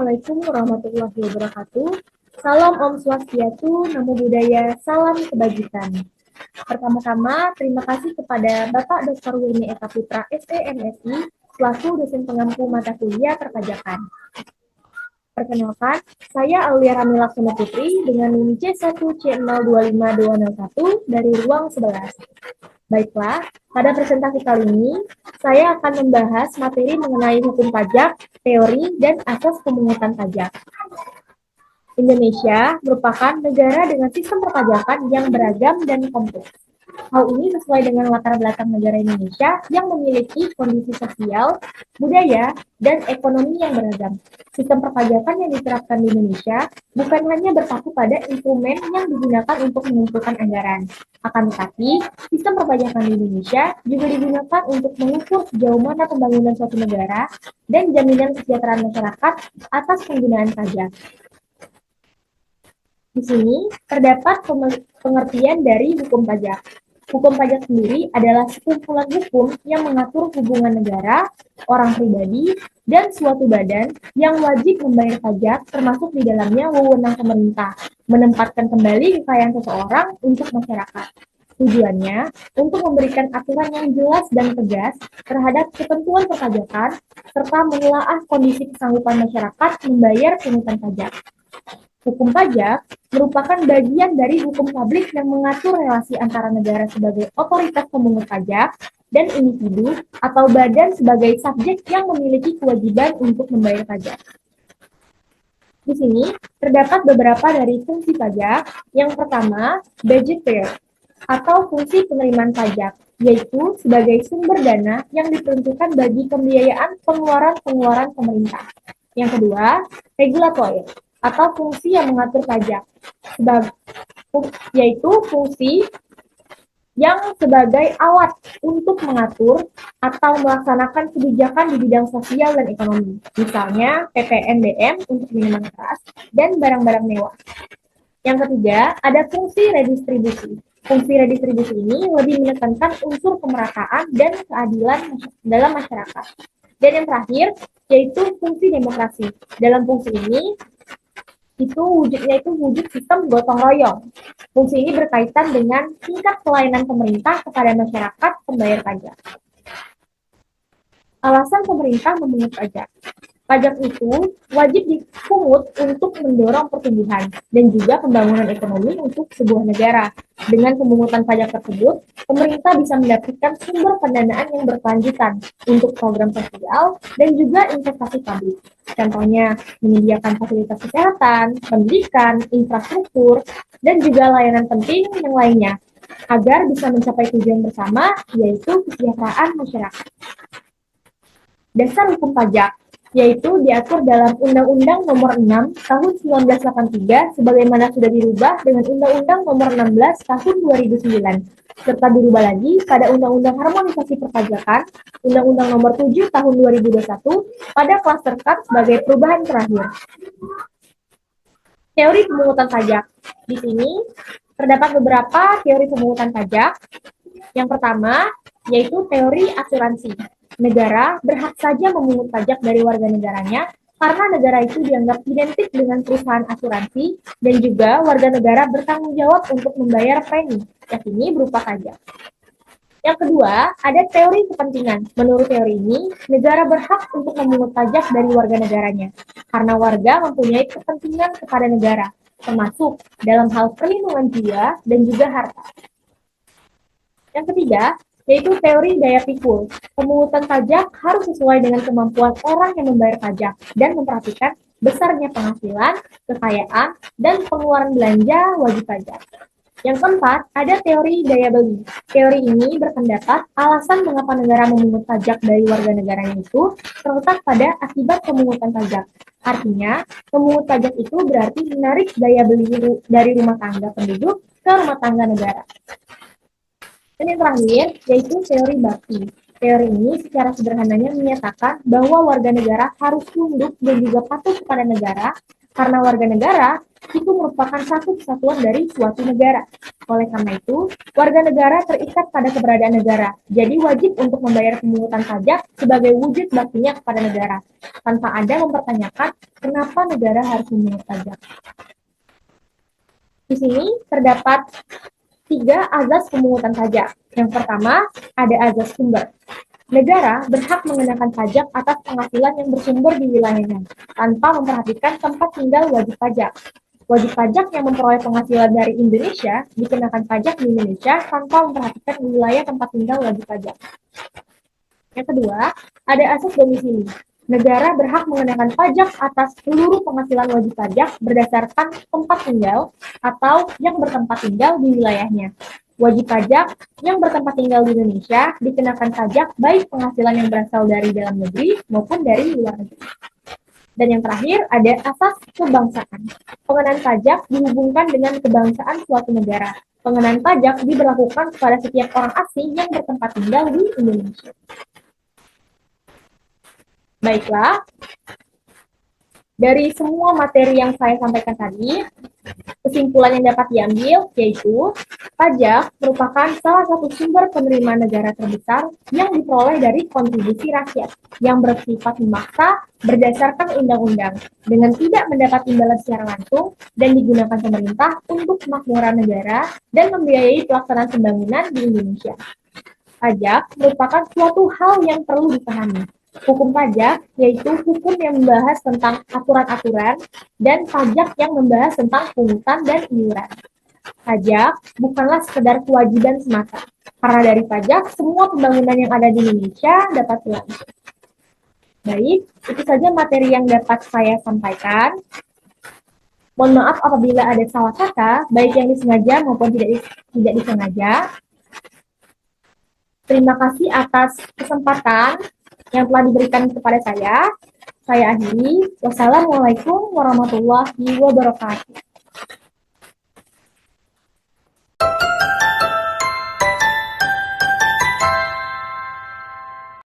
Assalamualaikum warahmatullahi wabarakatuh. Salam Om Swastiastu, Namo Buddhaya, salam kebajikan. Pertama-tama, terima kasih kepada Bapak Dr. Wilmy Eka Putra, SEMSI, selaku dosen pengampu mata kuliah perpajakan. Perkenalkan, saya Aulia Ramil Laksana Putri dengan NIM C1C025201 dari ruang 11. Baiklah, pada presentasi kali ini, saya akan membahas materi mengenai hukum pajak, teori, dan asas pemungutan pajak. Indonesia merupakan negara dengan sistem perpajakan yang beragam dan kompleks. Hal ini sesuai dengan latar belakang negara Indonesia yang memiliki kondisi sosial, budaya, dan ekonomi yang beragam. Sistem perpajakan yang diterapkan di Indonesia bukan hanya berpaku pada instrumen yang digunakan untuk mengumpulkan anggaran. Akan tetapi, sistem perpajakan di Indonesia juga digunakan untuk mengukur sejauh mana pembangunan suatu negara dan jaminan kesejahteraan masyarakat atas penggunaan pajak. Di sini terdapat pengertian dari hukum pajak. Hukum pajak sendiri adalah sekumpulan hukum yang mengatur hubungan negara, orang pribadi, dan suatu badan yang wajib membayar pajak, termasuk di dalamnya wewenang pemerintah, menempatkan kembali kekayaan seseorang untuk masyarakat. Tujuannya untuk memberikan aturan yang jelas dan tegas terhadap ketentuan perpajakan, serta menelaah kondisi kesanggupan masyarakat membayar pungutan pajak. Hukum pajak merupakan bagian dari hukum publik yang mengatur relasi antara negara sebagai otoritas pemungut pajak dan individu atau badan sebagai subjek yang memiliki kewajiban untuk membayar pajak. Di sini terdapat beberapa dari fungsi pajak. Yang pertama, budgeteer atau fungsi penerimaan pajak, yaitu sebagai sumber dana yang diperuntukkan bagi pembiayaan pengeluaran-pengeluaran pemerintah. Yang kedua, regulator atau fungsi yang mengatur pajak, yaitu fungsi yang sebagai alat untuk mengatur atau melaksanakan kebijakan di bidang sosial dan ekonomi, misalnya PPNBM untuk minuman keras dan barang-barang mewah. Yang ketiga, ada fungsi redistribusi. Fungsi redistribusi ini lebih menekankan unsur pemerataan dan keadilan dalam masyarakat. Dan yang terakhir, yaitu fungsi demokrasi. Dalam fungsi ini, wujudnya wujud sistem gotong royong. Fungsi ini berkaitan dengan tingkat pelayanan pemerintah kepada masyarakat pembayar pajak. Alasan pemerintah memungut pajak. Pajak itu wajib dipungut untuk mendorong pertumbuhan dan juga pembangunan ekonomi untuk sebuah negara. Dengan pemungutan pajak tersebut, pemerintah bisa mendapatkan sumber pendanaan yang berkelanjutan untuk program sosial dan juga investasi publik. Contohnya, menyediakan fasilitas kesehatan, pendidikan, infrastruktur, dan juga layanan penting yang lainnya, agar bisa mencapai tujuan bersama, yaitu kesejahteraan masyarakat. Dasar hukum pajak, yaitu diatur dalam Undang-Undang Nomor 6 Tahun 1983 sebagaimana sudah dirubah dengan Undang-Undang Nomor 16 Tahun 2009, serta dirubah lagi pada Undang-Undang Harmonisasi Perpajakan, Undang-Undang Nomor 7 Tahun 2021 pada klaster K sebagai perubahan terakhir. Teori pemungutan pajak. Di sini terdapat beberapa teori pemungutan pajak. Yang pertama, yaitu teori asuransi. Negara berhak saja memungut pajak dari warga negaranya karena negara itu dianggap identik dengan perusahaan asuransi dan juga warga negara bertanggung jawab untuk membayar premi, yakni berupa pajak. Yang kedua, ada teori kepentingan. Menurut teori ini, negara berhak untuk memungut pajak dari warga negaranya karena warga mempunyai kepentingan kepada negara, termasuk dalam hal perlindungan jiwa dan juga harta. Yang ketiga, yaitu teori daya pikul. Pemungutan pajak harus sesuai dengan kemampuan orang yang membayar pajak dan memperhatikan besarnya penghasilan, kekayaan, dan pengeluaran belanja wajib pajak. Yang keempat, ada teori daya beli. Teori ini berpendapat alasan mengapa negara memungut pajak dari warga negaranya itu terletak pada akibat pemungutan pajak. Artinya, pemungut pajak itu berarti menarik daya beli dari rumah tangga penduduk ke rumah tangga negara. Dan yang terakhir, yaitu teori bakti. Teori ini secara sederhananya menyatakan bahwa warga negara harus tunduk dan juga patuh kepada negara, karena warga negara itu merupakan satu kesatuan dari suatu negara. Oleh karena itu, warga negara terikat pada keberadaan negara, jadi wajib untuk membayar pemungutan pajak sebagai wujud baktinya kepada negara, tanpa ada mempertanyakan kenapa negara harus memungut pajak. Di sini terdapat 3 azas pemungutan pajak. Yang pertama, ada azas sumber. Negara berhak mengenakan pajak atas penghasilan yang bersumber di wilayahnya, tanpa memperhatikan tempat tinggal wajib pajak. Wajib pajak yang memperoleh penghasilan dari Indonesia dikenakan pajak di Indonesia tanpa memperhatikan wilayah tempat tinggal wajib pajak. Yang kedua, ada asas domisili. Negara berhak mengenakan pajak atas seluruh penghasilan wajib pajak berdasarkan tempat tinggal atau yang bertempat tinggal di wilayahnya. Wajib pajak yang bertempat tinggal di Indonesia dikenakan pajak baik penghasilan yang berasal dari dalam negeri maupun dari luar negeri. Dan yang terakhir ada asas kebangsaan. Pengenaan pajak dihubungkan dengan kebangsaan suatu negara. Pengenaan pajak diberlakukan kepada setiap orang asing yang bertempat tinggal di Indonesia. Baiklah, dari semua materi yang saya sampaikan tadi, kesimpulan yang dapat diambil yaitu pajak merupakan salah satu sumber penerimaan negara terbesar yang diperoleh dari kontribusi rakyat yang bersifat memaksa berdasarkan undang-undang dengan tidak mendapat imbalan secara langsung dan digunakan pemerintah untuk kemakmuran negara dan membiayai pelaksanaan pembangunan di Indonesia. Pajak merupakan suatu hal yang perlu dipahami. Hukum pajak yaitu hukum yang membahas tentang aturan-aturan dan pajak yang membahas tentang pungutan dan iuran. Pajak bukanlah sekedar kewajiban semata, karena dari pajak semua pembangunan yang ada di Indonesia dapat berlangsung. Baik, itu saja materi yang dapat saya sampaikan. Mohon maaf apabila ada salah kata, baik yang disengaja maupun tidak disengaja. Terima kasih atas kesempatan yang telah diberikan kepada saya. Saya akhiri. Wassalamualaikum warahmatullahi wabarakatuh.